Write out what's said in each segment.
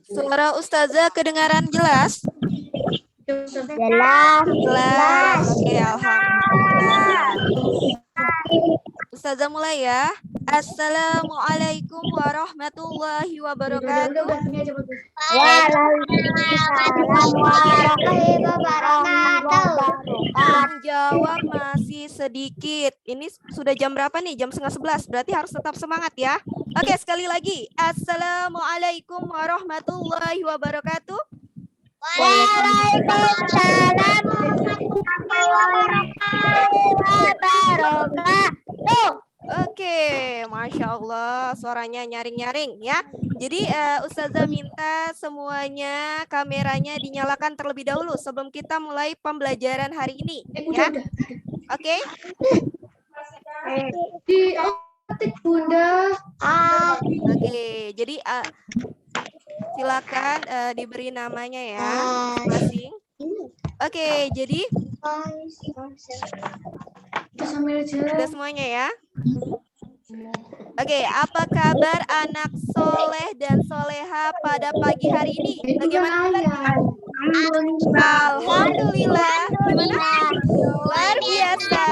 Suara Ustazah kedengaran jelas? Jelas. Jelas. Oke, alhamdulillah. Ustazah mulai ya. Assalamualaikum warahmatullahi wabarakatuh. Waalaikumsalam warahmatullahi wabarakatuh. Yang jawab masih sedikit. Ini sudah jam berapa nih? Jam 10:30. Berarti harus tetap semangat ya. Oke, sekali lagi. Assalamualaikum warahmatullahi wabarakatuh. Waalaikumsalam warahmatullahi wabarakatuh. Oke, Masya Allah, suaranya nyaring-nyaring ya. Jadi Ustazah minta semuanya kameranya dinyalakan terlebih dahulu sebelum kita mulai pembelajaran hari ini ya. Oke? Bunda. Oke, jadi silakan diberi namanya ya masing-masing. Oke, jadi sudah semuanya ya. Oke, apa kabar anak soleh dan soleha pada pagi hari ini? Bagaimana kabarnya? Alhamdulillah. Gimana? Luar biasa.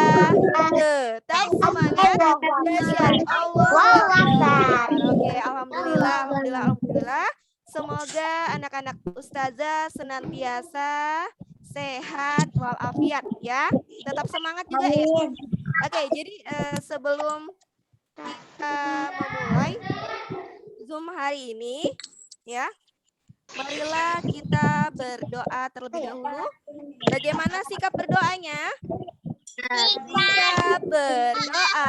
Tetap semangat. Dahsyat. Allah. Oke, alhamdulillah, alhamdulillah. Semoga anak-anak ustazah senantiasa sehat walafiat ya. Tetap semangat juga ya. Oke, jadi sebelum kita memulai Zoom hari ini ya, marilah kita berdoa terlebih dahulu. Bagaimana sikap berdoanya? Jika berdoa,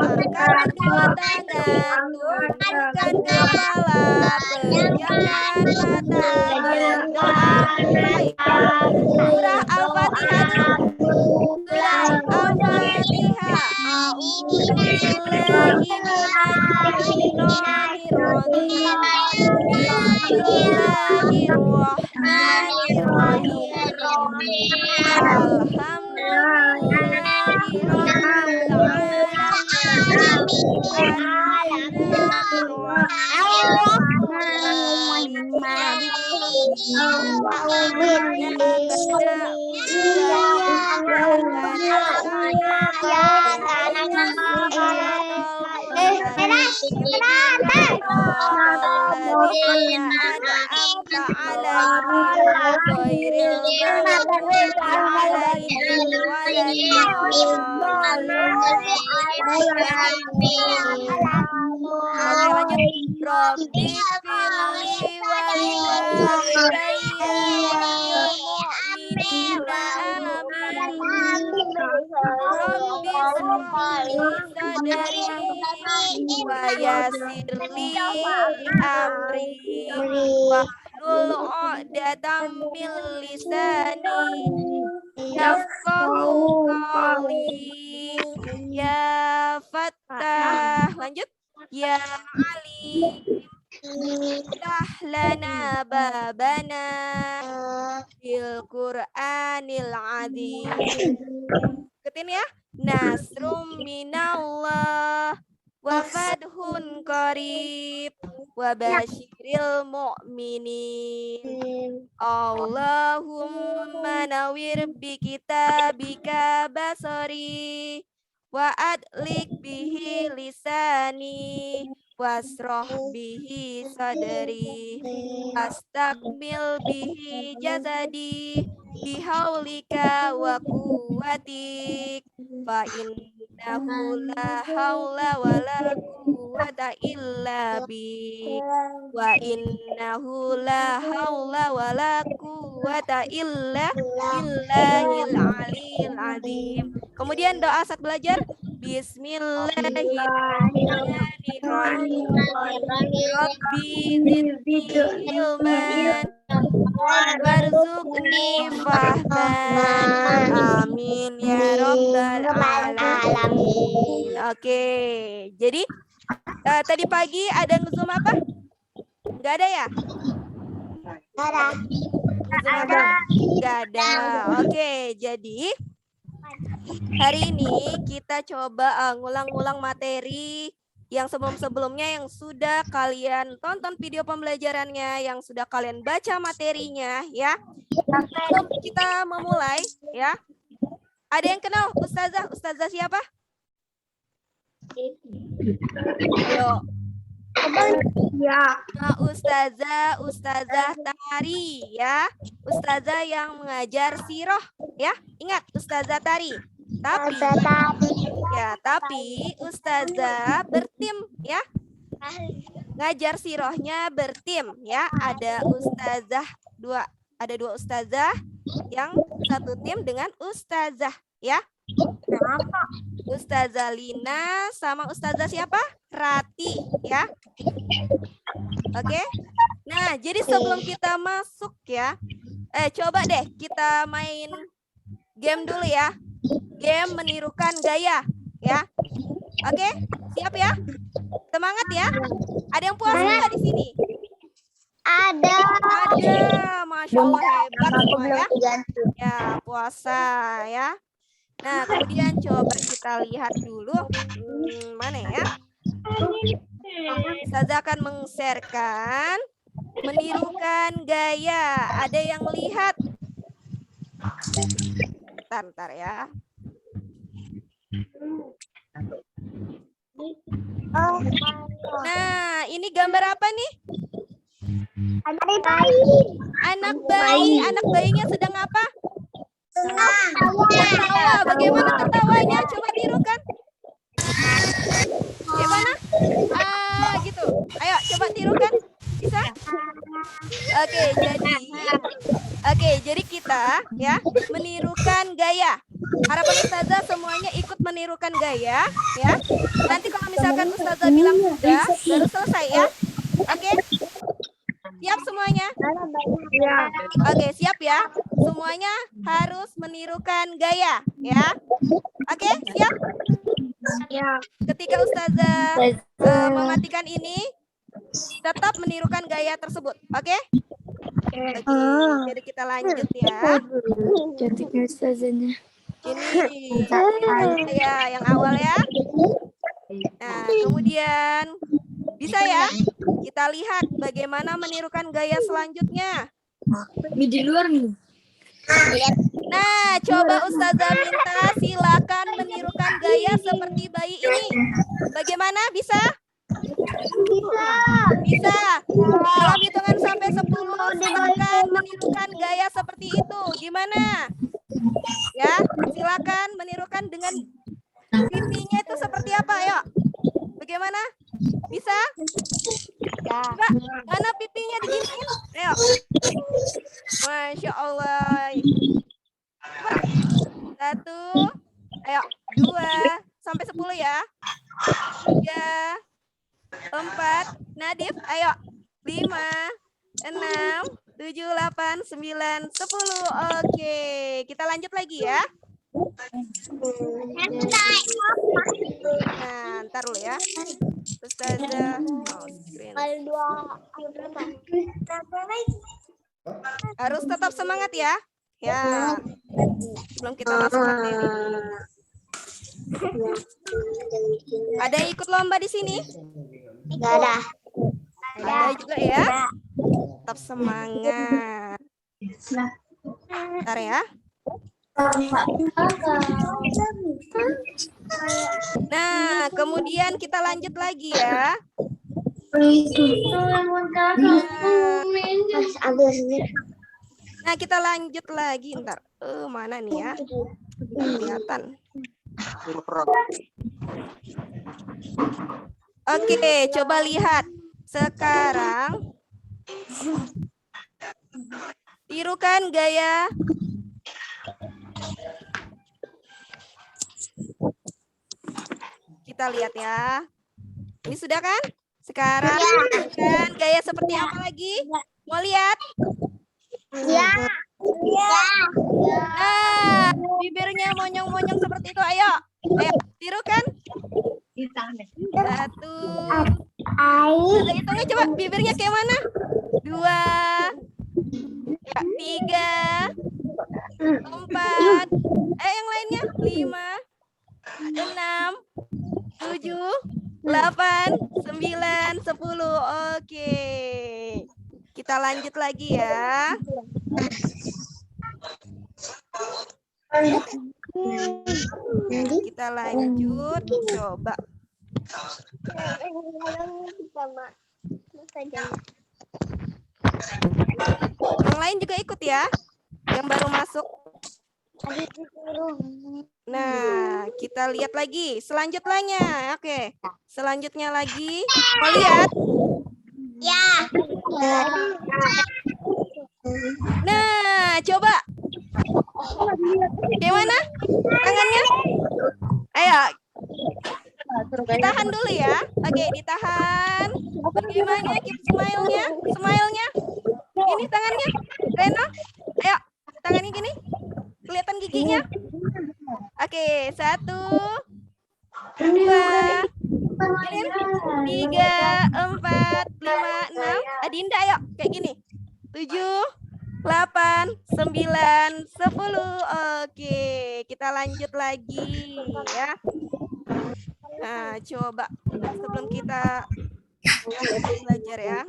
angkat kedua tangan, tundukkan kepala, pejamkan mata, berdoa. Baik. Surah Al-Fatihah dulu. Surah Al-Fatihah. A'udzubillahi minasyaitonirrajim. Bismillahirrahmanirrahim. Oke, lanjut. Robbi firli waliwalidayya walil mu'minina amin. Robbi shrahli sadri wa yassirli amri wahlul 'uqdatam min lisani yafqahu qawli. Ya Fattah. Lanjut. Ya Ali, iftah lana babana bil Qur'anil azim. Ikutin ya. Nasrum minallah wa fadhun qarib wa basyiril mu'minin. Allahumma nawir bi kitabika basari wa adlik bihi lisani wasroh bihi sadri astakmil bihi jazadi bihaulika wa quwwatik fa innahu la haula wa la quwwata illa bik wa innahu la haula wa la quwwata illa billahil aliyil azim. Kemudian doa saat belajar. Bismillahirrahmanirrahim. Rabbi zidni ilman warzuqni fahman. Amin ya rabbal alamin. Oke, jadi tadi pagi ada nge-zoom apa? Enggak ada ya? Enggak ada. Oke, jadi hari ini kita coba ngulang-ngulang materi yang sebelum-sebelumnya yang sudah kalian tonton video pembelajarannya, yang sudah kalian baca materinya ya. Sebelum kita memulai ya. Ada yang kenal Ustazah? Ustazah siapa? Ayo. Ya. Nah, Ustazah Tari ya. Ustazah yang mengajar siroh ya. Ingat Ustazah Tari. Tapi Ustazah bertim ya. Ngajar sirohnya bertim ya. Ada dua Ustazah yang satu tim dengan Ustazah ya. Ustazah Lina sama Ustazah siapa? Rati ya. Oke. Nah, jadi sebelum kita masuk ya, coba deh kita main game dulu ya. Game menirukan gaya ya. Oke, siap ya? Semangat ya. Ada yang puasa nggak di sini? Ada. Masya Allah hebat semua ya. Ya, puasa ya. Nah, kemudian coba kita lihat dulu. Mana ya? Ustazah akan meng-sharekan menirukan gaya. Ada yang lihat? Bentar ya. Nah, ini gambar apa nih? Anak bayi. Anak bayinya sedang apa? Tertawa. Bagaimana tertawanya? Coba tirukan. Gimana? Gitu. Ayo, coba tirukan. Bisa? Oke, jadi kita ya menirukan gaya. Harapan Ustazah semuanya ikut menirukan gaya ya. Nanti kalau misalkan Ustazah bilang sudah, baru selesai ya. Oke. Siap semuanya? Oke, siap ya. Semuanya harus menirukan gaya ya. Oke, siap? Ketika Ustazah mematikan ini, tetap menirukan gaya tersebut. Oke? Oke, jadi kita lanjut ya. Cantiknya Ustazahnya. Ini gaya yang awal ya. Nah, kemudian bisa ya kita lihat bagaimana menirukan gaya selanjutnya. Di luar nih. Nah, coba Ustazah minta silakan menirukan gaya seperti bayi ini. Bagaimana? Bisa? Bisa. Dalam hitungan sampai 10 silakan menirukan gaya seperti itu. Gimana? Ya, silakan menirukan dengan pipinya itu seperti apa? Ayo. Bagaimana? Bisa? Coba, mana pipinya diginiin? Ayo. Masya Allah. Coba. 1. Ayo. 2. Sampai 10 ya. 3. 4. Nadif, ayo. 5. 6. 7, 8, 9, 10. Oke. Kita lanjut lagi ya. Nah, ntar dulu ya. Ustazah. Harus tetap semangat ya. Ya. Sebelum kita masuk materi. Ada yang ikut lomba di sini? Enggak ada. Ada juga ya. Tetap semangat. Bentar ya. Nah, kemudian kita lanjut lagi ya. Nah, kita lanjut lagi ntar. Mana nih ya? Kelihatan. Oke, coba lihat. Sekarang tirukan gaya kita lihat ya. Ini sudah kan? Sekarang tirukan gaya seperti apa lagi? Mau lihat? Ya. Nah, bibirnya monyong-monyong seperti itu. Ayo, tirukan. 1. Sudah hitungnya coba bibirnya kayak mana? 2. Ya, 3. 4. Yang lainnya 5. 6. 7. 8, 9, 10. Oke. Kita lanjut lagi ya. Kita lanjut. Coba. Yang lain juga ikut ya. Yang baru masuk. Nah, kita lihat lagi selanjutnya. Oke. Selanjutnya lagi. Mau lihat? Ya. Nah, coba. Gimana? Tangannya? Ayo. Ditahan dulu ya. Oke, ditahan. Bagaimana keep smile-nya? Smile-nya? Ini tangannya. Reno? Ayo, tangannya gini. Kelihatan giginya? Oke, 1, 2, 3, 4, 5, 6. Adinda, ayo. Kayak gini. 7, 8, 9, 10. Oke, kita lanjut lagi ya. Nah, coba sebelum kita belajar ya.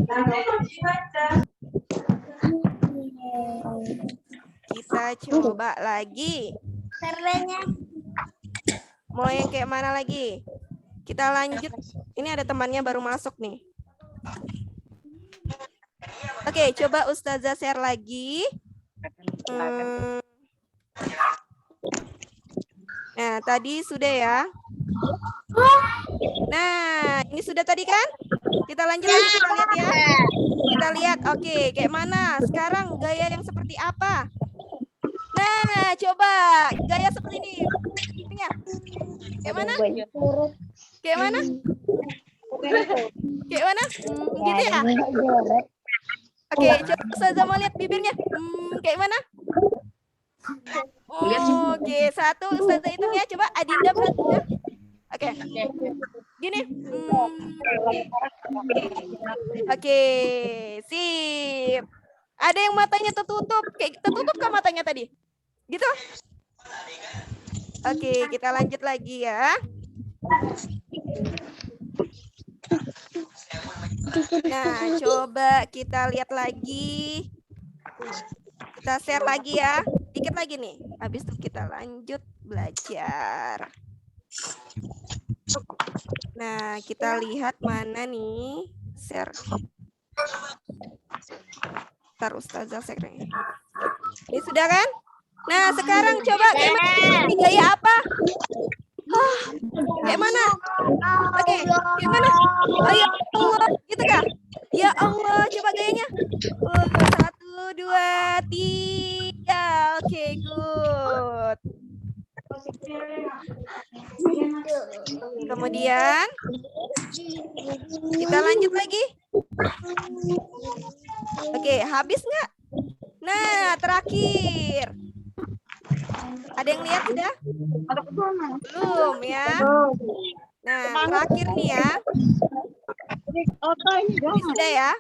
Kita coba lagi. Mau yang kayak mana lagi? Kita lanjut. Ini ada temannya baru masuk nih. Oke, coba Ustazah share lagi. Nah, tadi sudah ya. Nah, ini sudah tadi kan? Kita lanjut lagi, kita lihat ya. Kita lihat, oke, kayak mana? Sekarang gaya yang seperti apa? Nah, coba gaya seperti ini. Ininya. Kayak mana? Kayak mana? Kayak mana? Gitu ya? Oke, coba Ustazah mau lihat bibirnya. Kayak mana? Oke, 1 Ustazah hitung ya. Coba Adinda perhatikan. Oke. Gini. Oke, sip. Ada yang matanya tertutup. Kayak tertutup kah matanya tadi? Gitu? Oke, kita lanjut lagi ya. Nah, coba kita lihat lagi. Kita share lagi ya. Dikit lagi nih. Habis itu kita lanjut belajar. Nah, kita lihat mana nih share. Ntar Ustazah share. Ini sudah kan? Nah, sekarang coba gimana? Gaya apa? Kayak mana? Oke, gimana? Ayo, Allah, gitu kah? Ya Allah, coba gayanya. 1, 2, 3. Oke, good. Kemudian kita lanjut lagi. Oke, habis nggak? Nah, terakhir. Ada yang lihat sudah? Belum ya. Nah, terakhir nih ya. Ini sudah ya.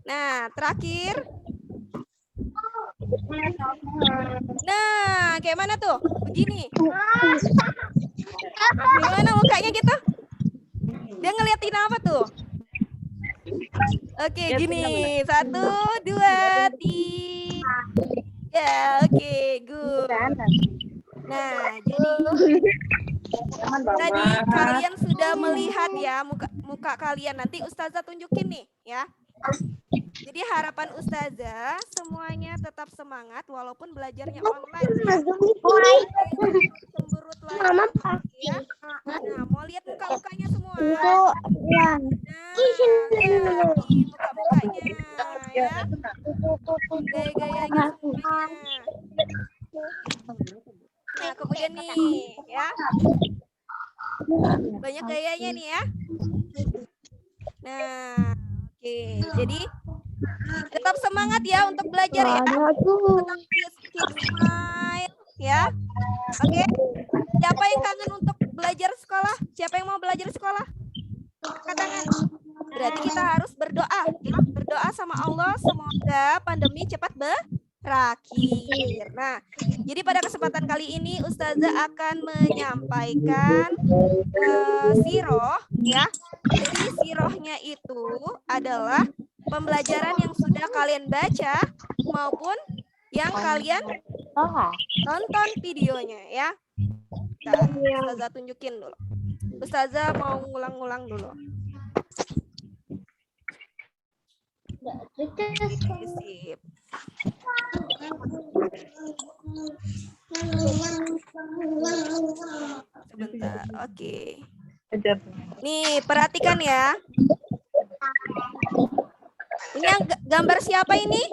Nah, terakhir. Nah, kayak mana tuh? Begini. Gimana mukanya gitu? Dia ngeliatin apa tuh? Oke, gini. 1, 2, 3. Oke, good. Nah, jadi tadi kalian sudah melihat ya muka kalian. Nanti Ustazah tunjukin nih ya. Jadi harapan Ustazah semuanya tetap semangat walaupun belajarnya online. Cemberut lagi ya. Nah, mau lihat muka-mukanya semua. Nah, muka-mukanya ya. Gaya-gayanya semuanya. Nah, kemudian nih ya. Banyak gayanya nih ya. Nah, oke. Jadi tetap semangat ya untuk belajar ya. Tetap keep smile ya. Oke. Siapa yang kangen untuk belajar sekolah? Siapa yang mau belajar sekolah? Angkat tangan. Berarti kita harus berdoa ya. Berdoa sama Allah semoga pandemi cepat terakhir. Nah, jadi pada kesempatan kali ini Ustazah akan menyampaikan siroh ya. Jadi sirohnya itu adalah pembelajaran yang sudah kalian baca maupun yang kalian tonton videonya ya. Nah, Ustazah tunjukin dulu. Ustazah mau ngulang-ngulang dulu. Sip. Sebentar, oke. Nih, perhatikan ya. Ini yang gambar siapa ini?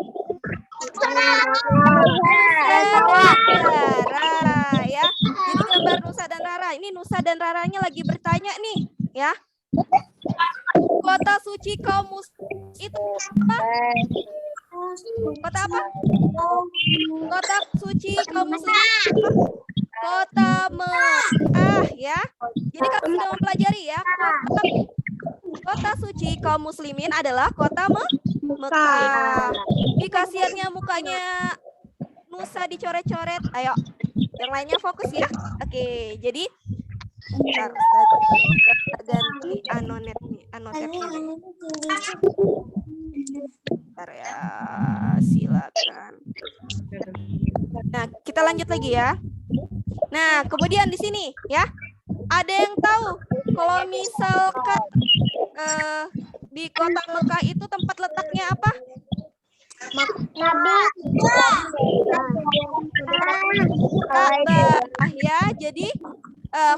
Rara ya. Jadi gambar Nusa dan Rara. Ini Nusa dan Raranya lagi bertanya nih, ya. Kota suci kaum muslim itu apa? Kota apa? Kota suci kaum muslim. Kota Mekah ya. Jadi kalian sudah mempelajari ya. Kota suci kaum muslimin adalah kota Mekah. Di kasihannya mukanya Nusa dicoret-coret. Ayo, yang lainnya fokus ya. Oke, jadi bentar, ganti anonet nih, anotetnya nih. Bentar ya, silakan. Nah, kita lanjut lagi ya. Nah, kemudian di sini ya, ada yang tahu kalau misalkan di kota Mekah itu tempat letaknya apa? Ka'bah ya. Jadi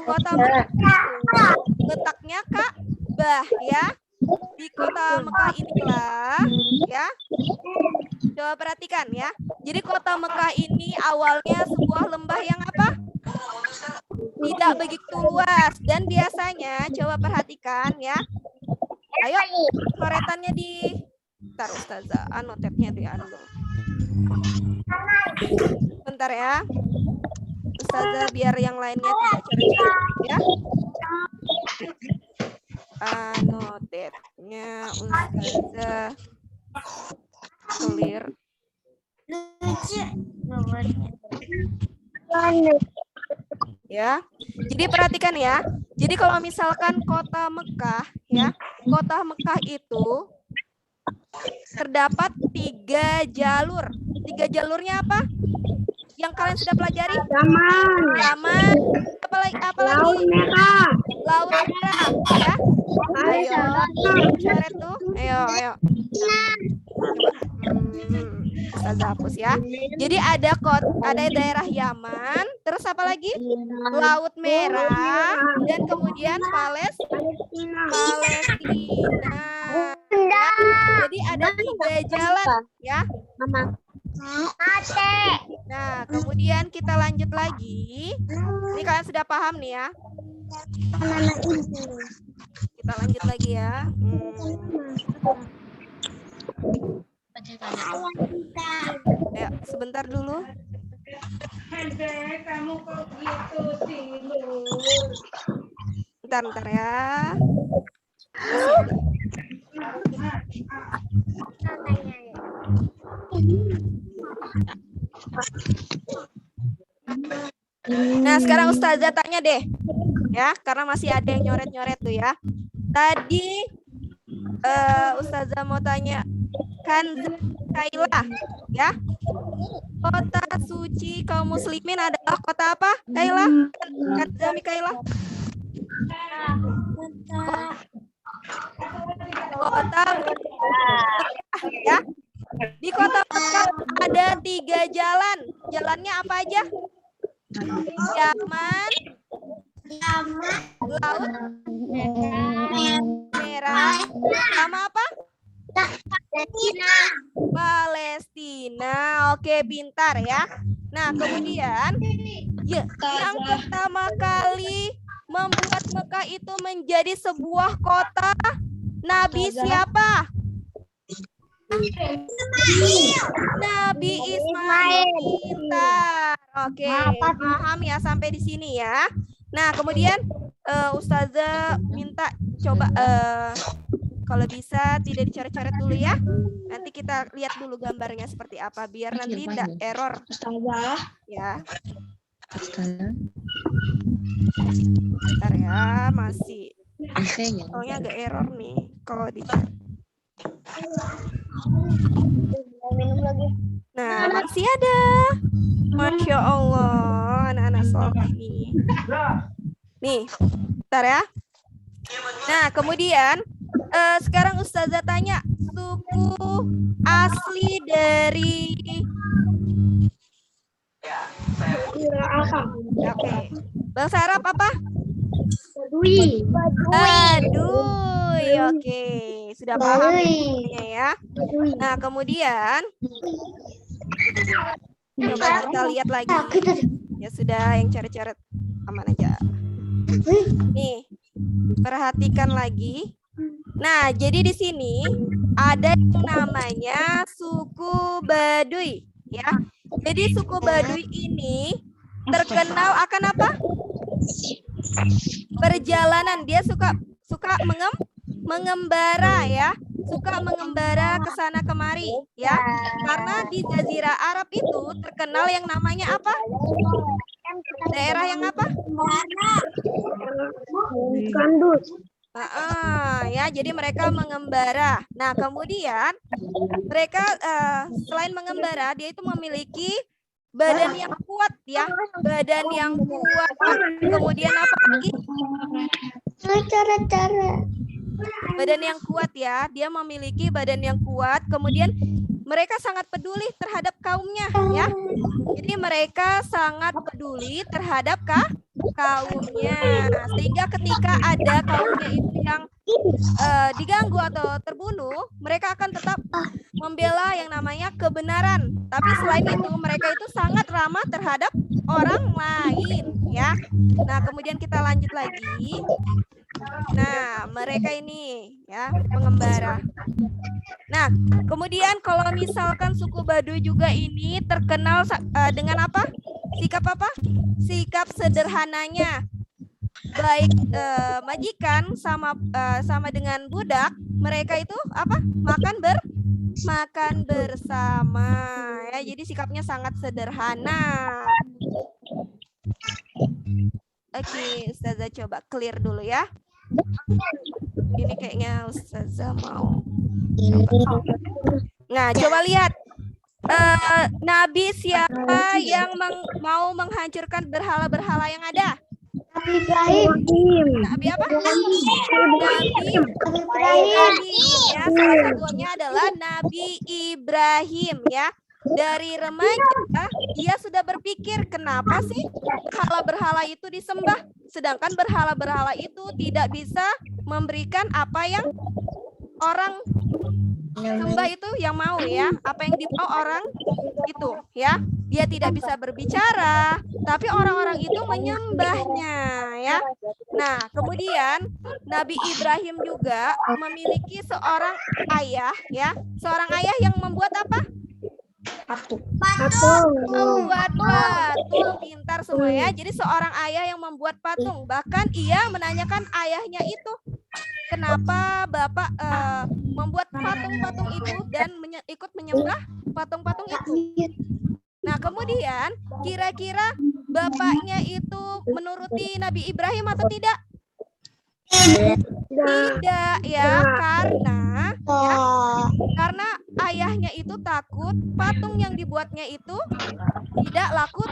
kota Mekah letaknya Ka'bah ya. Di kota Mekah inilah ya. Coba perhatikan ya. Jadi kota Mekah ini awalnya sebuah lembah yang apa? Tidak begitu luas dan biasanya coba perhatikan ya. Ayo coretannya di bentar Ustazah, anotetnya di anu. Bentar ya. Ustazah biar yang lainnya tidak coret-coret ya. Anotetnya Ustazah clear. Ya. Jadi perhatikan ya. Jadi kalau misalkan kota Mekah ya, kota Mekah itu terdapat 3 jalur. 3 jalurnya apa? Yang kalian sudah pelajari? Yaman. Apalagi? Laut Merah. Laut Merah ya. Ayo. Coret tuh. Ayo. Ustazah hapus ya. Jadi ada daerah Yaman, terus apa lagi? Laut Merah dan kemudian Palestina. Jadi ada 3 jalan ya. Nah, kemudian kita lanjut lagi. Ini kalian sudah paham nih ya. Kita lanjut lagi ya. Ya, sebentar dulu. Bentar ya. Nah, sekarang Ustazah tanya deh. Ya, karena masih ada yang nyoret-nyoret tuh ya. Tadi Ustazah mau tanya Kailah ya. Kota suci kaum muslimin adalah kota apa? Kailah? Kanzami Kailah. Kota ya. Di kota Mekah ada 3 jalan. Jalannya apa aja? Yaman, Laut Merah, sama apa? Palestina. Oke, pintar ya. Nah, kemudian ya, yang pertama kali membuat Mekah itu menjadi sebuah kota Nabi siapa? Nabi Ismail. Pintar. Oke, paham ya sampai di sini ya. Nah, kemudian Ustazah minta coba Kalau bisa tidak dicoret-coret dulu ya. Nanti kita lihat dulu gambarnya seperti apa biar nanti tidak error. Ya. Bentar ya, masih. Soalnya agak error nih kalau di Minum lagi. Nah, masih ada. Masya Allah, anak-anak soleh nih. Nih, bentar ya. Nah, kemudian sekarang Ustazah tanya suku asli dari Oke. Bahasa Arab apa? Badui. Baduy. Oke, sudah paham ya. Nah, kemudian coba kita lihat lagi. Ya sudah, yang coret-coret aman aja. Nih, perhatikan lagi. Nah, jadi di sini ada yang namanya suku Baduy, ya. Jadi suku Baduy ini terkenal akan apa? Perjalanan. Dia suka mengembara ya, suka mengembara ke sana kemari ya. Karena di Jazirah Arab itu terkenal yang namanya apa? Daerah yang apa? Kandus. Ya, jadi mereka mengembara. Nah, kemudian mereka selain mengembara, dia itu memiliki badan yang kuat ya, badan yang kuat. Kemudian apa lagi? Cara-cara. Badan yang kuat ya, dia memiliki badan yang kuat. Kemudian mereka sangat peduli terhadap kaumnya ya. Jadi mereka sangat peduli terhadap kaumnya, sehingga ketika ada kaumnya itu yang diganggu atau terbunuh, mereka akan tetap membela yang namanya kebenaran. Tapi selain itu mereka itu sangat ramah terhadap orang lain ya. Nah, kemudian kita lanjut lagi. Nah, mereka ini ya pengembara. Nah, kemudian kalau misalkan suku Baduy juga ini terkenal dengan apa? Sikap apa? Sikap sederhananya. Baik majikan sama dengan budak, mereka itu apa? Makan bersama ya. Jadi sikapnya sangat sederhana. Oke, Ustazah coba clear dulu ya. Ini kayaknya Ustazah mau. Nah, coba lihat. Nabi siapa yang mau menghancurkan berhala-berhala yang ada? Nabi apa? Nabi Ibrahim. Ya, salah satunya adalah Nabi Ibrahim ya. Dari remaja dia sudah berpikir, kenapa sih berhala-berhala itu disembah, sedangkan berhala-berhala itu tidak bisa memberikan apa yang orang sembah itu yang mau ya, apa yang dimau orang itu ya. Dia tidak bisa berbicara, tapi orang-orang itu menyembahnya ya. Nah, kemudian Nabi Ibrahim juga memiliki seorang ayah ya, seorang ayah yang membuat apa? Membuat patung. Pintar semua ya. Jadi seorang ayah yang membuat patung. Bahkan ia menanyakan ayahnya itu, kenapa bapak membuat patung-patung itu dan ikut menyembah patung-patung itu. Nah, kemudian kira-kira bapaknya itu menuruti Nabi Ibrahim atau tidak? Tidak ya, karena ayahnya itu takut patung yang dibuatnya itu tidak laku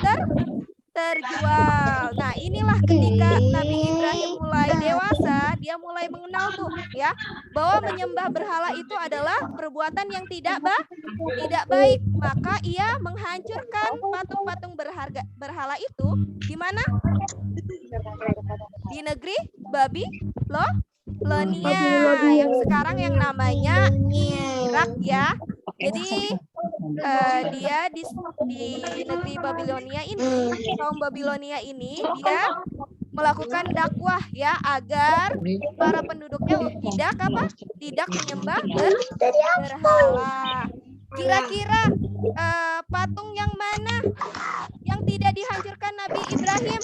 terjual. Nah, inilah ketika Nabi Ibrahim mulai dewasa, dia mulai mengenal tuh ya, bahwa menyembah berhala itu adalah perbuatan yang tidak baik. Maka ia menghancurkan patung-patung berhala itu di mana? Di negeri Babilonia yang sekarang yang namanya Irak ya. Jadi dia di negeri Babilonia ini, kaum Babilonia ini dia melakukan dakwah ya agar para penduduknya tidak menyembah berhala. Kira-kira patung yang mana yang tidak dihancurkan Nabi Ibrahim?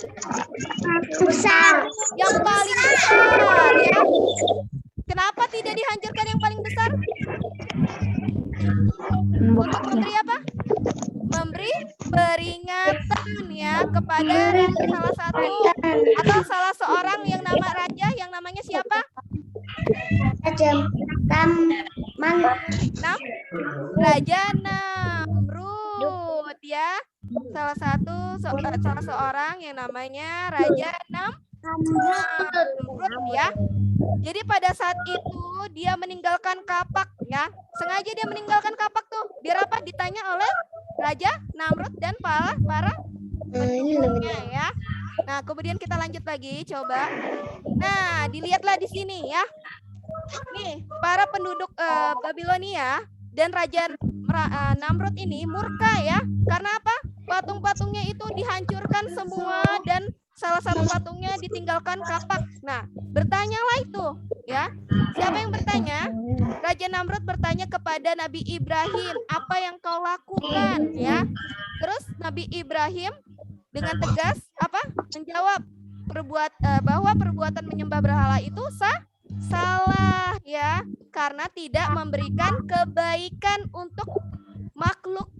Besar. Yang paling besar ya. Kenapa tidak dihancurkan yang paling besar? Untuk memberi apa? Memberi peringatan ya kepada salah satu atau salah seorang yang namanya siapa? Raja Namrud ya. Salah seorang yang namanya Raja Namrud ya. Jadi pada saat itu dia meninggalkan kapak ya. Sengaja dia meninggalkan kapak tuh. Biar apa? Ditanya oleh Raja Namrud dan para penduduknya ya. Nah, kemudian kita lanjut lagi coba. Nah, dilihatlah di sini ya. Nih, para penduduk Babilonia dan Raja Namrud ini murka ya. Karena apa? Patung-patungnya itu dihancurkan semua dan salah satu patungnya ditinggalkan kapak. Nah, bertanyalah itu ya. Siapa yang bertanya? Raja Namrud bertanya kepada Nabi Ibrahim, apa yang kau lakukan ya? Terus Nabi Ibrahim dengan tegas apa? Menjawab bahwa perbuatan menyembah berhala itu salah ya, karena tidak memberikan kebaikan untuk makhluk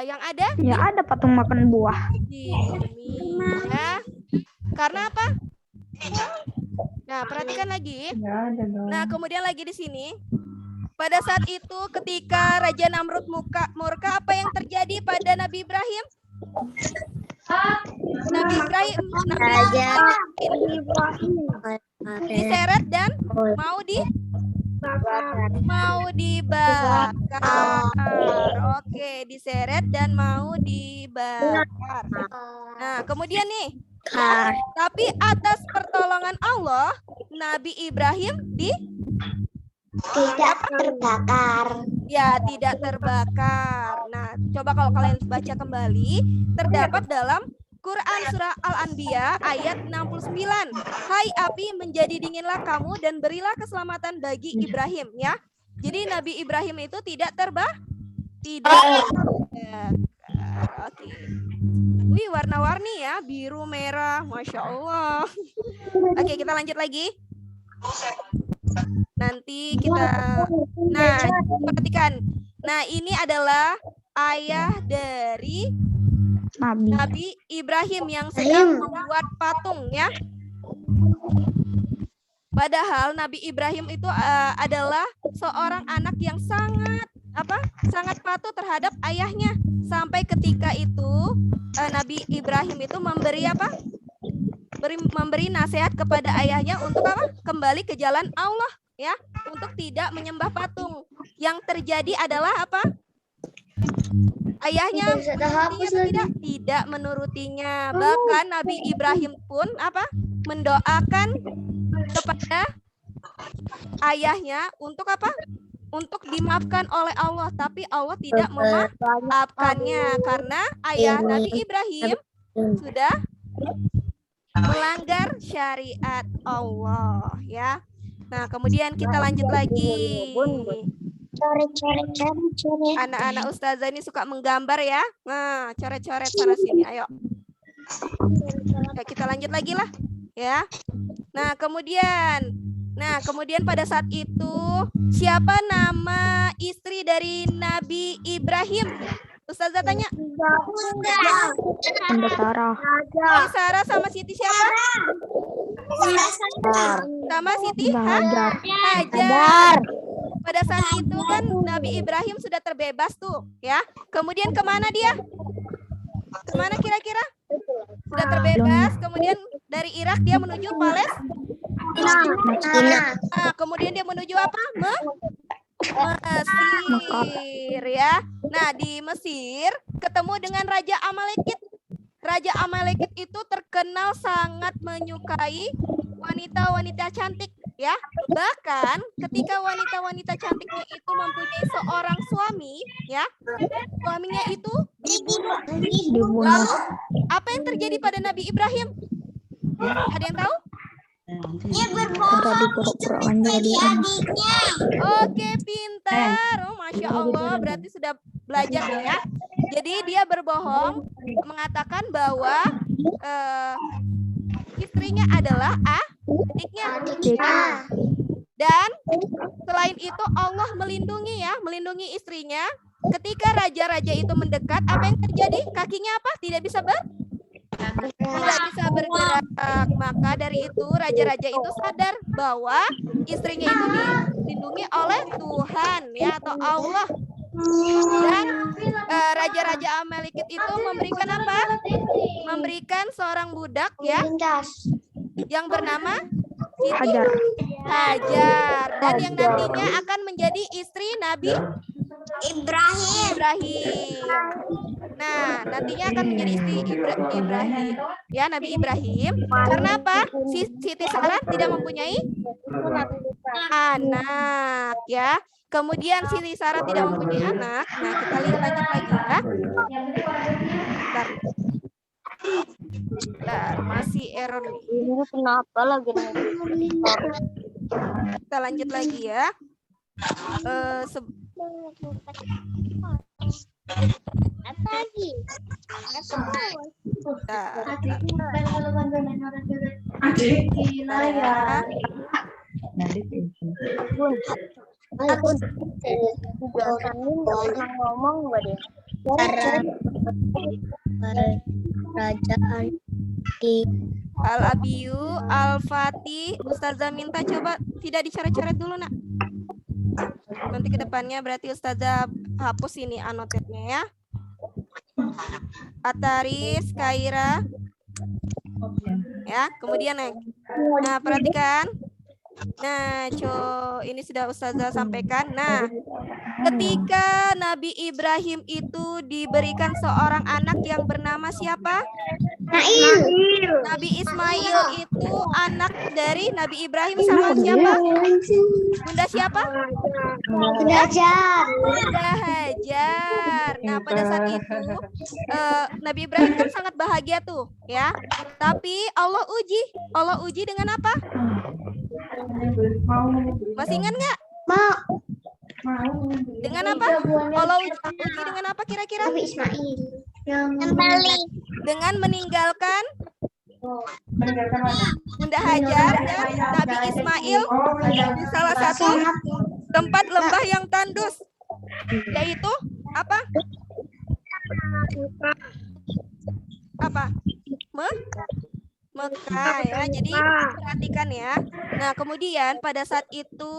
yang ada Ya ada patung makan buah. di bumi ya. Karena apa? Nah, perhatikan lagi. Nah, kemudian lagi di sini. Pada saat itu ketika Raja Namrud murka, apa yang terjadi pada Nabi Ibrahim? Nabi Ibrahim diseret dan mau dibakar. Oke, diseret dan mau dibakar. Nah, kemudian nih, tapi atas pertolongan Allah, Nabi Ibrahim tidak terbakar. Ya, tidak terbakar. Nah, coba kalau kalian baca kembali, terdapat dalam Quran surah Al-Anbiya ayat 69. Hai api, menjadi dinginlah kamu dan berilah keselamatan bagi Ibrahim ya. Jadi Nabi Ibrahim itu tidak terbakar. Oke. Wih, warna-warni ya, biru, merah, Masya Allah. Oke, kita lanjut lagi. Nanti kita, nah perhatikan. Nah, ini adalah ayah dari Nabi Ibrahim yang sedang membuat patung ya. Padahal Nabi Ibrahim itu adalah seorang anak yang sangat patuh terhadap ayahnya. Sampai ketika itu Nabi Ibrahim itu memberi nasihat kepada ayahnya untuk apa? Kembali ke jalan Allah ya, untuk tidak menyembah patung. Yang terjadi adalah apa? Ayahnya tidak menurutinya. Bahkan Nabi Ibrahim pun mendoakan kepada ayahnya untuk apa? Untuk dimaafkan oleh Allah, tapi Allah tidak memaafkannya karena ayah Nabi Ibrahim sudah melanggar syariat Allah ya. Nah, kemudian kita lanjut lagi. Anak-anak ustazah ini suka menggambar ya. Nah, coret-coret sana sini, ayo. Ya, kita lanjut lagi lah ya. Nah, kemudian pada saat itu siapa nama istri dari Nabi Ibrahim? Ustazah tanya. Sarah sama Siti siapa? Sama Siti Hajar. Pada saat itu kan Nabi Ibrahim sudah terbebas tuh ya. Kemudian kemana dia? Kemana kira-kira? Sudah terbebas. Kemudian dari Irak dia menuju Palestina. Kemudian dia menuju apa? Mesir ya. Nah, di Mesir ketemu dengan Raja Amalekit. Raja Amalekit itu terkenal sangat menyukai wanita-wanita cantik ya. Bahkan ketika wanita-wanita cantiknya itu mempunyai seorang suami ya, suaminya itu dibunuh. Lalu apa yang terjadi pada Nabi Ibrahim? Ada yang tahu? Dia berbohong menjadi adiknya. Oke, pintar. Oh, Masya Allah, berarti sudah belajar ya. Jadi dia berbohong mengatakan bahwa istrinya adalah Adiknya. Adiknya. Dan selain itu Allah melindungi ya, melindungi istrinya. Ketika raja-raja itu mendekat, apa yang terjadi? Kakinya apa? Tidak bisa bergerak. Maka dari itu raja-raja itu sadar bahwa istrinya itu dilindungi oleh Tuhan ya, atau Allah. Dan raja-raja Amalekit itu memberikan apa? Memberikan seorang budak ya yang bernama Siti Hajar, dan yang nantinya akan menjadi istri Nabi Ibrahim. Nah, nantinya akan menjadi istri Ibrahim ya, Nabi Ibrahim. Karena apa? Siti Sarah tidak mempunyai anak ya. Kemudian Siti Sarah tidak mempunyai anak. Nah, kita lihat lanjut lagi ya. Bentar, masih error nih. Ini kenapa lagi? Kita lanjut lagi ya. Apa lagi? Ngomong nggak deh? Kerajaan di Al-Abiyu, Al-Fatih, Ustazah minta coba tidak dicoret-coret dulu nak. Nanti ke depannya berarti Ustazah hapus ini annotate-nya ya. Ataris, Kaira. Ya, kemudian nah perhatikan. Nah, ini sudah Ustazah sampaikan. Nah, ketika Nabi Ibrahim itu diberikan seorang anak yang bernama siapa? Nabi Ismail itu anak dari Nabi Ibrahim sama siapa? Bunda siapa? Bunda Hajar. Bunda Hajar. Nah, pada saat itu Nabi Ibrahim kan sangat bahagia tuh, ya. Tapi Allah uji dengan apa? Masih ingat nggak? Mau. Dengan apa? Allah uji dengan apa kira-kira? Nabi Ismail. Dengan meninggalkan Bunda Hajar dan Nabi Ismail di salah satu tempat lembah yang tandus, yaitu apa? Mekah ya. Jadi perhatikan ya. Nah, kemudian pada saat itu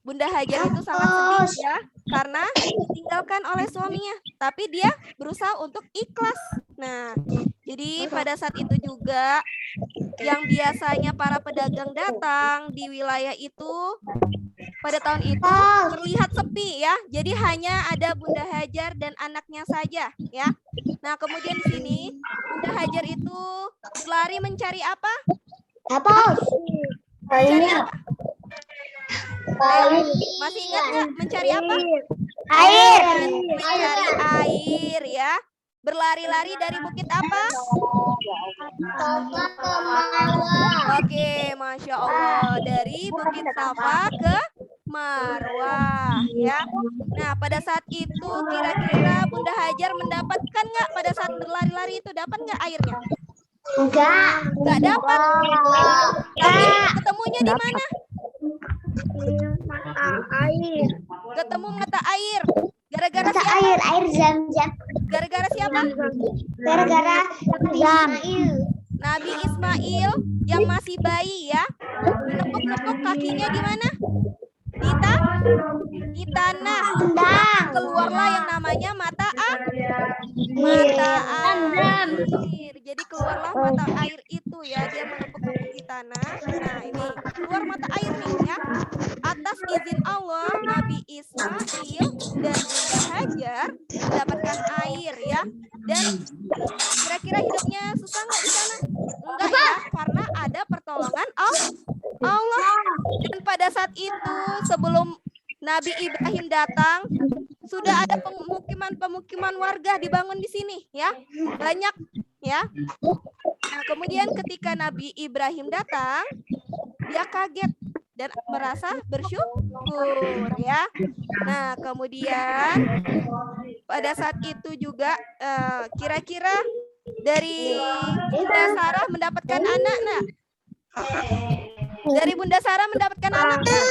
Bunda Hajar itu sangat sedih ya, karena ditinggalkan oleh suaminya. Tapi dia berusaha untuk ikhlas. Nah, jadi pada saat itu juga yang biasanya para pedagang datang di wilayah itu pada tahun itu terlihat sepi ya. Jadi hanya ada Bunda Hajar dan anaknya saja ya. Nah, kemudian di sini Bunda Hajar itu lari mencari apa? Mencari apa? Masih ingat nggak mencari apa? Air. Mencari air ya. Berlari-lari dari bukit apa? Oke, Masya Allah. Dari Bukit Safa ke Marwah ya. Nah, pada saat itu kira-kira Bunda Hajar mendapatkan nggak pada saat berlari-lari itu? Dapat nggak airnya? Nggak dapat. Tapi ketemunya di mana? Air. Ketemu mata air. Gara-gara Mata siapa? air Zam-Zam. Gara-gara siapa? Gara-gara Nabi Ismail yang masih bayi ya. Menepuk-nepuk kakinya di mana? Di tanah. Keluarlah yang namanya mata air. Jadi keluarlah mata air itu ya. Dia menepuk-nepuk di tanah. Nah, ini keluar mata air nih ya. Atas izin Allah, Nabi Ismail dan Bunda Hajar mendapatkan air ya. Dan kira-kira hidupnya susah nggak di sana? Enggak ya, karena ada pertolongan Allah. Dan pada saat itu sebelum Nabi Ibrahim datang, sudah ada pemukiman warga dibangun di sini ya. Banyak ya. Nah, kemudian ketika Nabi Ibrahim datang, dia kaget dan merasa bersyukur ya. Nah, kemudian pada saat itu juga kira-kira dari Bunda Sarah mendapatkan anak nak? Dari Bunda Sarah mendapatkan anak nggak?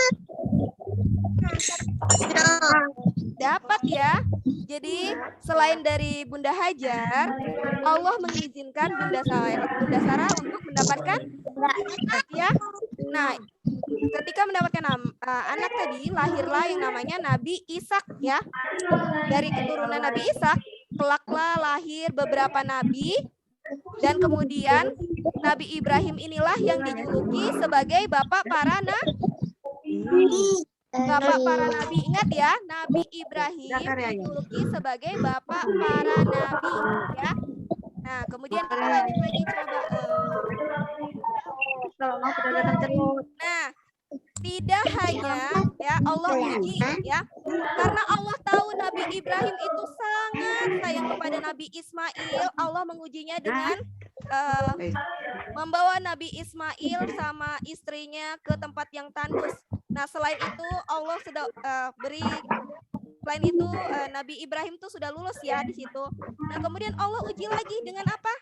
Dapat ya. Jadi selain dari Bunda Hajar, Allah mengizinkan Bunda Sarah untuk mendapatkan anak ya. Nah, ketika mendapatkan anak tadi, lahirlah yang namanya Nabi Ishak ya. Dari keturunan Nabi Ishak, kelaklah lahir beberapa nabi, dan kemudian Nabi Ibrahim inilah yang dijuluki sebagai bapak para nabi. Ingat ya, Nabi Ibrahim dijuluki sebagai bapak para nabi ya. Nah, kemudian kita lanjut lagi coba. Nah, tidak hanya ya Allah uji ya, karena Allah tahu Nabi Ibrahim itu sangat sayang kepada Nabi Ismail, Allah mengujinya dengan membawa Nabi Ismail sama istrinya ke tempat yang tandus. Nah, selain itu Allah sudah selain itu Nabi Ibrahim tuh sudah lulus ya di situ. Nah, kemudian Allah uji lagi dengan apa?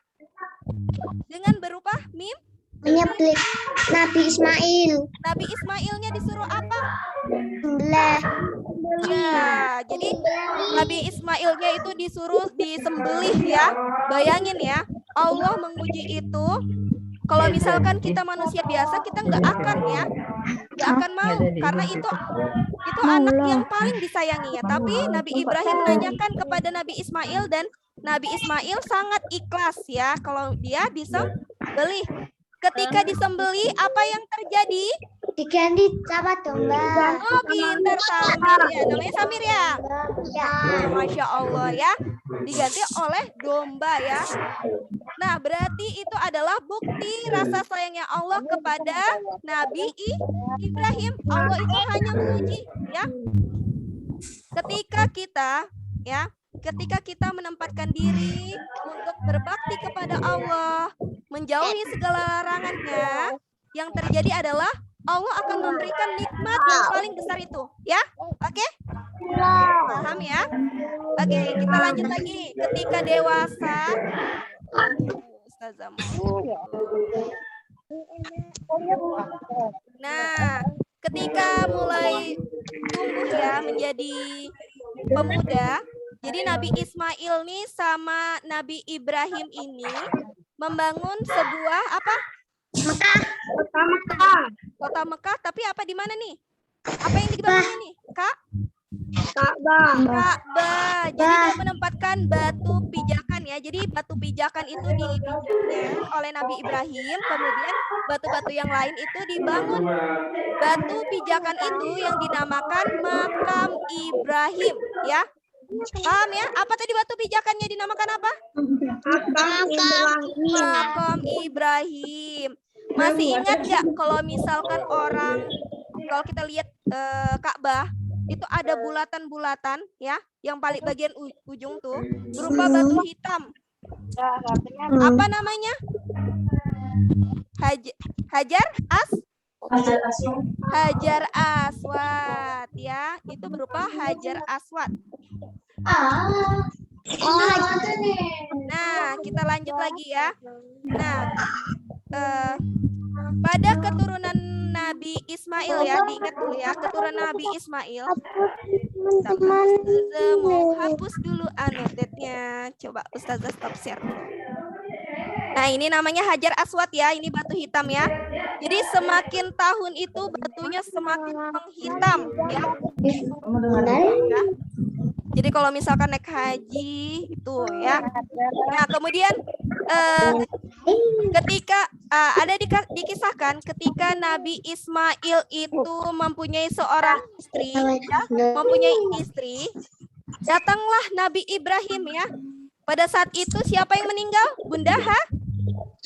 Dengan berupa Menyembelih Nabi Ismail. Nabi Ismailnya disuruh apa? Sembelih. Ya, jadi Nabi Ismailnya itu disuruh disembelih ya. Bayangin ya, Allah menguji itu. Kalau misalkan kita manusia biasa, kita nggak akan ya, nggak akan mau, karena itu anak yang paling disayangi ya. Tapi Nabi Ibrahim menanyakan kepada Nabi Ismail, dan Nabi Ismail sangat ikhlas ya kalau dia disembelih. Ketika disembelih, apa yang terjadi? Diganti sama domba. Oh, pintar Samir ya, namanya Samir ya. Ya. Masya Allah ya, diganti oleh domba ya. Nah, berarti itu adalah bukti rasa sayangnya Allah kepada Nabi Ibrahim. Allah itu hanya menguji ya. Ketika kita menempatkan diri untuk berbakti kepada Allah, menjauhi segala larangannya, yang terjadi adalah Allah akan memberikan nikmat yang paling besar itu, ya. Oke? Paham ya? Oke, kita lanjut lagi. Ketika dewasa, Ustazah. Nah, ketika mulai tumbuh ya menjadi pemuda, jadi Nabi Ismail nih sama Nabi Ibrahim ini membangun sebuah apa? Kota Mekah, tapi apa di mana nih? Apa yang dibangun ini? Ka'bah. Jadi dia menempatkan batu pijakan ya. Jadi batu pijakan itu dipijakkan oleh Nabi Ibrahim, kemudian batu-batu yang lain itu dibangun. Batu pijakan itu yang dinamakan Makam Ibrahim ya. Paham ya? Apa tadi batu pijakannya dinamakan apa? Makam Ibrahim. Masih ingat nggak kalau misalkan kalau kita lihat Ka'bah itu ada bulatan-bulatan ya, yang paling bagian ujung tuh berupa batu hitam. Apa namanya? Hajar Aswad ya, itu berupa Hajar Aswad. Nah, kita lanjut lagi ya. Nah, pada keturunan Nabi Ismail ya, diingat dulu ya, keturunan Nabi Ismail. Ustazah mau hapus dulu annotate-nya. Coba Ustazah stop share. Nah, ini namanya Hajar Aswad ya, ini batu hitam ya. Jadi semakin tahun itu batunya semakin menghitam ya. Jadi kalau misalkan naik haji itu ya. Nah, kemudian ketika ada dikisahkan ketika Nabi Ismail itu mempunyai seorang istri, ya, datanglah Nabi Ibrahim ya. Pada saat itu siapa yang meninggal? Bunda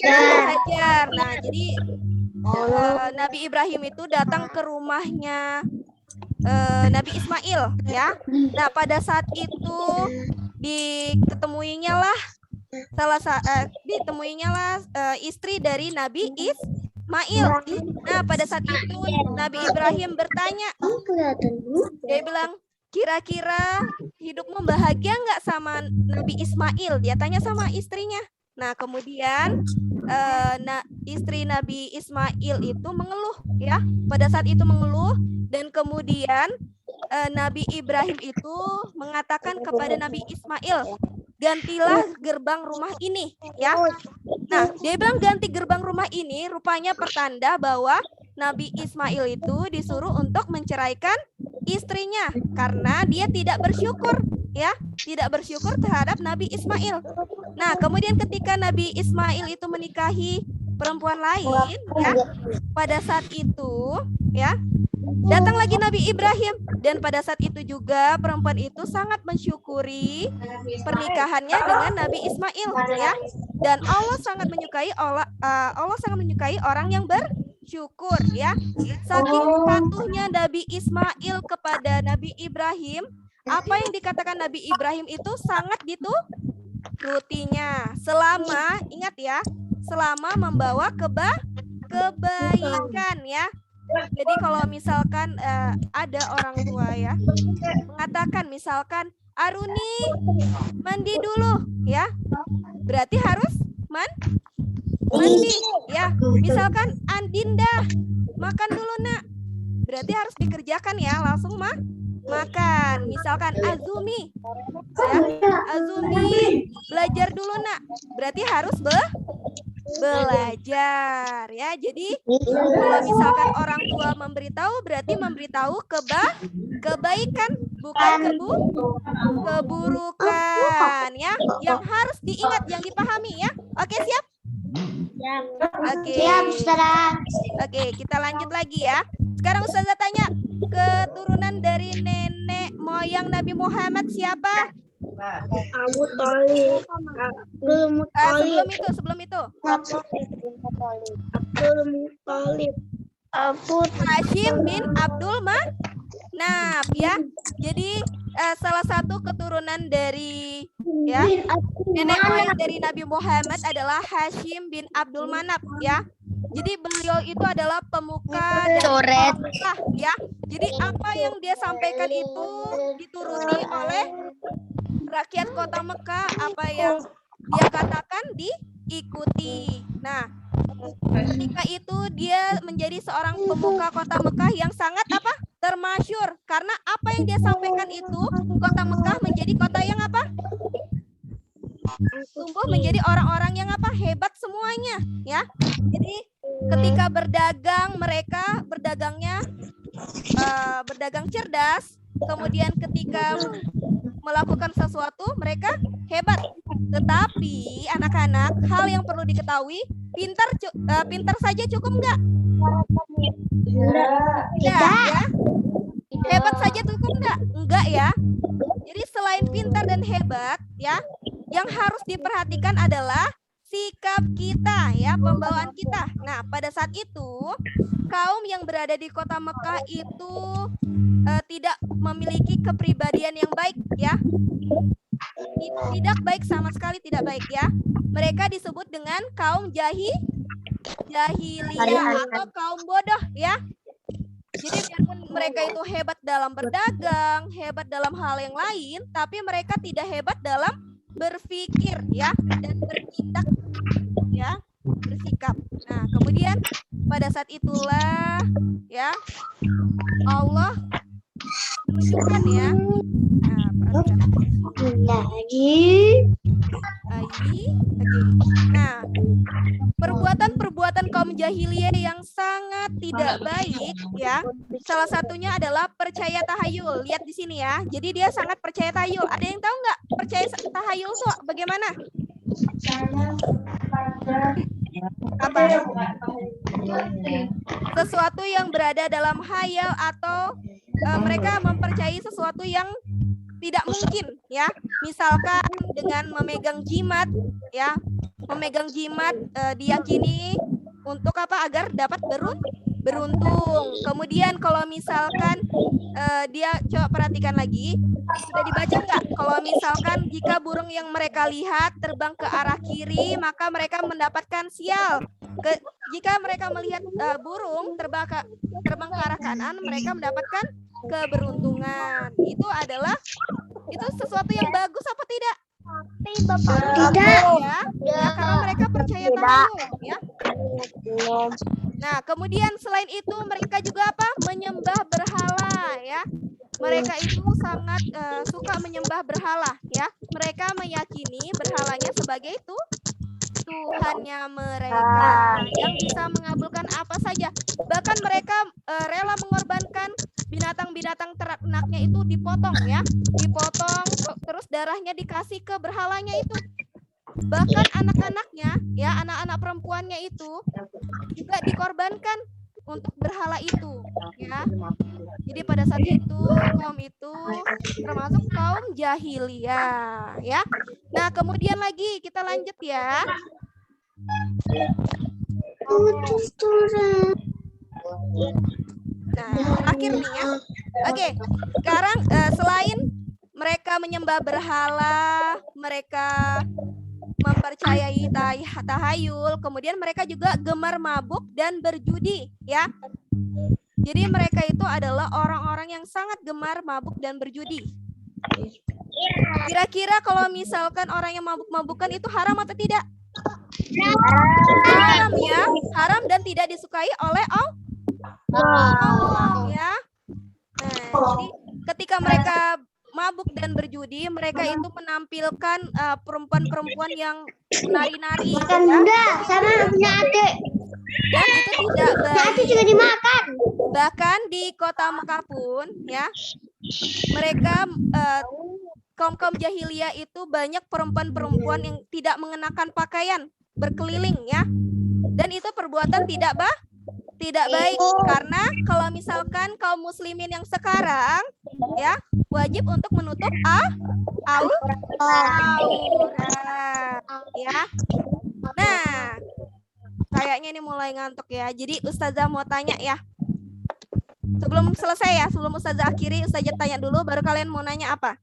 Hajar. Nah, jadi Nabi Ibrahim itu datang ke rumahnya Nabi Ismail ya. Nah, pada saat itu ditemuinya lah istri dari Nabi Ismail. Nah, pada saat itu Nabi Ibrahim bertanya, dia bilang, kira-kira hidupmu bahagia nggak sama Nabi Ismail? Dia tanya sama istrinya. Nah, kemudian istri Nabi Ismail itu mengeluh ya. Pada saat itu mengeluh dan kemudian Nabi Ibrahim itu mengatakan kepada Nabi Ismail, gantilah gerbang rumah ini ya. Nah, dia bilang ganti gerbang rumah ini rupanya pertanda bahwa Nabi Ismail itu disuruh untuk menceraikan istrinya karena dia tidak bersyukur ya, tidak bersyukur terhadap Nabi Ismail. Nah, kemudian ketika Nabi Ismail itu menikahi perempuan lain ya, pada saat itu ya, datang lagi Nabi Ibrahim dan pada saat itu juga perempuan itu sangat mensyukuri pernikahannya dengan Nabi Ismail ya. Dan Allah sangat menyukai orang yang bersyukur ya. Saking patuhnya Nabi Ismail kepada Nabi Ibrahim, apa yang dikatakan Nabi Ibrahim itu sangat diturutinya. Selama, ingat ya, selama membawa kebaikan ya. Jadi kalau misalkan ada orang tua ya mengatakan misalkan Aruni mandi dulu ya, berarti harus mandi ya. Misalkan Andinda makan dulu nak, berarti harus dikerjakan ya, langsung makan. Misalkan Azumi ya, Azumi belajar dulu nak, berarti harus belajar ya. Jadi kalau misalkan orang tua memberitahu, berarti memberitahu kebaikan, bukan keburukan ya, yang harus diingat, yang dipahami ya. Oke, siap? Oke. Siap, Ustazah. Oke, kita lanjut lagi ya. Sekarang Ustazah tanya, keturunan dari nenek moyang Nabi Muhammad siapa? Abu Thalib. Sebelum itu. Abdul Muthalib. Hashim bin Abdul Manaf ya. Jadi salah satu keturunan dari ya nenek moyang dari Nabi Muhammad adalah Hashim bin Abdul Manaf ya. Jadi beliau itu adalah pemuka dan Mekah ya. Jadi apa yang dia sampaikan itu dituruti oleh rakyat kota Mekah, apa yang dia katakan diikuti. Nah, ketika itu dia menjadi seorang pemuka kota Mekah yang sangat termasyhur karena apa yang dia sampaikan itu kota Mekah menjadi kota yang tumbuh menjadi orang-orang yang hebat semuanya ya. Jadi ketika berdagang, mereka berdagangnya berdagang cerdas, kemudian ketika melakukan sesuatu mereka hebat. Tetapi anak-anak, hal yang perlu diketahui, pintar saja cukup enggak? Tidak ya. Hebat saja cukup enggak? Enggak ya. Jadi selain pintar dan hebat ya, yang harus diperhatikan adalah sikap kita ya, pembawaan kita. Nah, pada saat itu kaum yang berada di kota Mekah itu tidak memiliki kepribadian yang baik ya. Tidak baik, sama sekali tidak baik ya. Mereka disebut dengan kaum jahiliyah atau kaum bodoh ya. Jadi biarpun mereka itu hebat dalam berdagang, hebat dalam hal yang lain, tapi mereka tidak hebat dalam berpikir ya dan bertindak ya, bersikap. Nah, kemudian pada saat itulah ya Allah menunjukkan ya. Nah, lagi. Nah, perbuatan-perbuatan kaum jahiliyah yang sangat tidak baik ya. Salah satunya adalah percaya tahayul. Lihat di sini ya. Jadi dia sangat percaya tahayul. Ada yang tahu nggak percaya tahayul itu bagaimana? Apa? Sesuatu yang berada dalam hayal atau mereka mempercayai sesuatu yang tidak mungkin ya. Misalkan dengan memegang jimat ya. Memegang jimat diyakini untuk apa? Agar dapat beruntung. Kemudian kalau misalkan dia coba perhatikan lagi, sudah dibaca nggak? Kalau misalkan jika burung yang mereka lihat terbang ke arah kiri, maka mereka mendapatkan sial. Jika mereka melihat burung terbang ke arah kanan, mereka mendapatkan keberuntungan. Itu sesuatu yang bagus apa tidak? Tidak. Ya, karena mereka percaya tahayul ya. Nah, kemudian selain itu mereka juga apa? Menyembah berhala ya. Mereka itu sangat suka menyembah berhala ya. Mereka meyakini berhalanya sebagai itu Tuhannya mereka yang bisa mengabulkan apa saja. Bahkan mereka rela mengorbankan binatang-binatang ternaknya itu dipotong ya. Dipotong terus darahnya dikasih ke berhalanya itu. Bahkan anak-anaknya ya, anak-anak perempuannya itu juga dikorbankan untuk berhala itu ya. Jadi pada saat itu kaum itu termasuk kaum jahiliyah ya. Nah, kemudian lagi kita lanjut ya. Nah, terakhir nih ya. Oke, sekarang selain mereka menyembah berhala, mereka mempercayai tahayul, kemudian mereka juga gemar mabuk dan berjudi ya. Jadi mereka itu adalah orang-orang yang sangat gemar mabuk dan berjudi. Kira-kira kalau misalkan orang yang mabuk-mabukan itu haram atau tidak? Haram ya, haram dan tidak disukai oleh Allah ya. Nah, jadi ketika mereka mabuk dan berjudi, mereka itu menampilkan perempuan-perempuan yang menari-nari ya. Bunda, sama punya adik. Dan itu tidak baik. Juga dimakan. Bahkan di kota Mekah pun ya, mereka kaum jahiliyah itu banyak perempuan-perempuan yang tidak mengenakan pakaian berkeliling ya. Dan itu perbuatan tidak baik, karena kalau misalkan kaum muslimin yang sekarang ya wajib untuk menutup aurat ya. Nah, kayaknya ini mulai ngantuk ya. Jadi Ustazah mau tanya ya. Sebelum selesai ya, sebelum Ustazah akhiri, Ustazah tanya dulu, baru kalian mau nanya apa?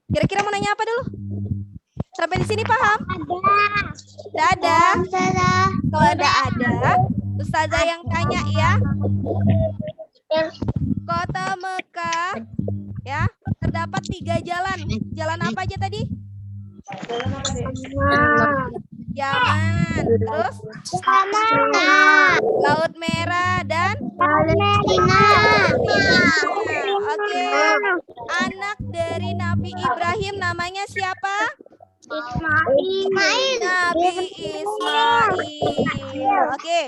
Kira-kira mau nanya apa dulu? Sampai di sini paham? Tidak ada. Kalau ada, Ustazah yang tanya ya. Kota Mekah ya, terdapat 3 jalan. Jalan apa aja tadi? Yaman, terus Laut Merah dan Oke. Anak dari Nabi Ibrahim namanya siapa? Nabi Ismail. Oke.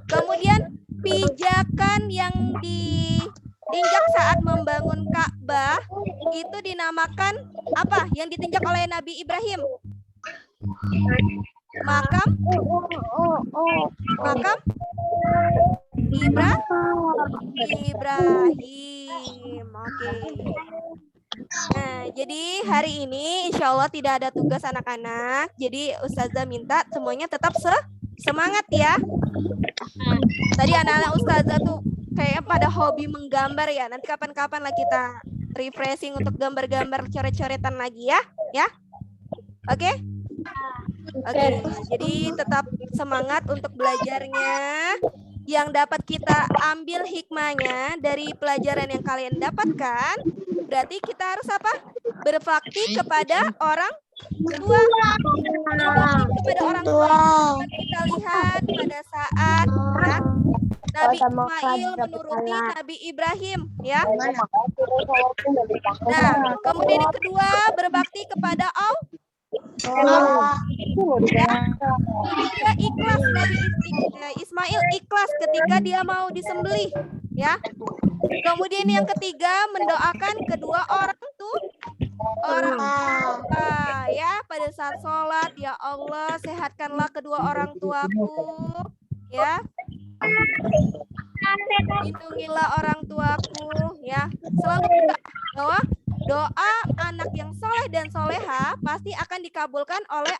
Kemudian pijakan yang ditinjak saat membangun Ka'bah itu dinamakan apa? Yang ditinjak oleh Nabi Ibrahim? Makam Ibrahim. Oke. Nah, jadi hari ini insya Allah tidak ada tugas anak-anak. Jadi Ustazah minta semuanya tetap semangat ya. Tadi anak-anak Ustazah tuh kayak pada hobi menggambar ya. Nanti kapan-kapan lah kita refreshing untuk gambar-gambar coret-coretan lagi ya. Ya. Oke? Oke, jadi tetap semangat untuk belajarnya. Yang dapat kita ambil hikmahnya dari pelajaran yang kalian dapatkan, berarti kita harus apa? Berbakti kepada orang tua. Berbakti kepada orang tua. Kita lihat pada saat ya, Nabi Ismail menuruti Nabi Ibrahim, ya. Nah, kemudian yang kedua, berbakti kepada Allah. Ya. Ketika ikhlas Nabi Ismail ikhlas ketika dia mau disembelih, ya. Kemudian yang ketiga, mendoakan kedua orang ya pada saat sholat, ya Allah sehatkanlah kedua orang tuaku, ya. Lindungilah orang tuaku, ya. Selalu kita bahwa doa anak yang soleh dan soleha pasti akan dikabulkan oleh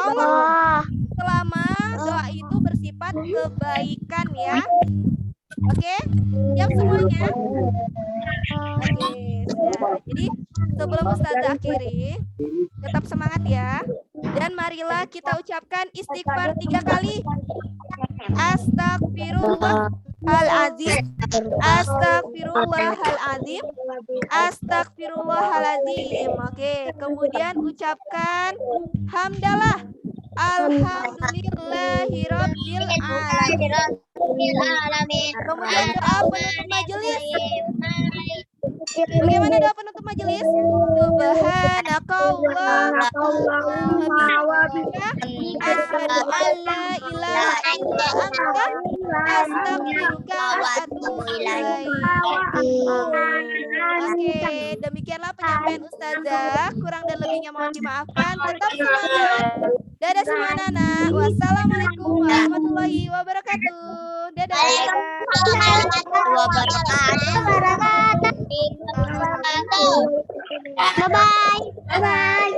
Allah selama doa itu bersifat kebaikan, ya. Oke, siap semuanya? Oke, sudah. Jadi sebelum Ustazah akhiri, tetap semangat ya. Dan marilah kita ucapkan istighfar 3 kali. Astagfirullahaladzim, astagfirullahaladzim, astagfirullahaladzim. Oke, kemudian ucapkan hamdalah, Alhamdulillahirabbil alamin. Kemudian doa penutup majelis. Bagaimana doa penutup majelis? Subhanakallah wa bihamdika asyhadu an la ilaha illa anta astaghfiruka wa atubu ilaik. Oke, demikianlah penyampaian Ustazah. Kurang dan lebihnya mohon dimaafkan. Tetap semangat. Dadah semua anak. Wassalamualaikum warahmatullahi wabarakatuh. Dadah. Bye bye. Bye bye.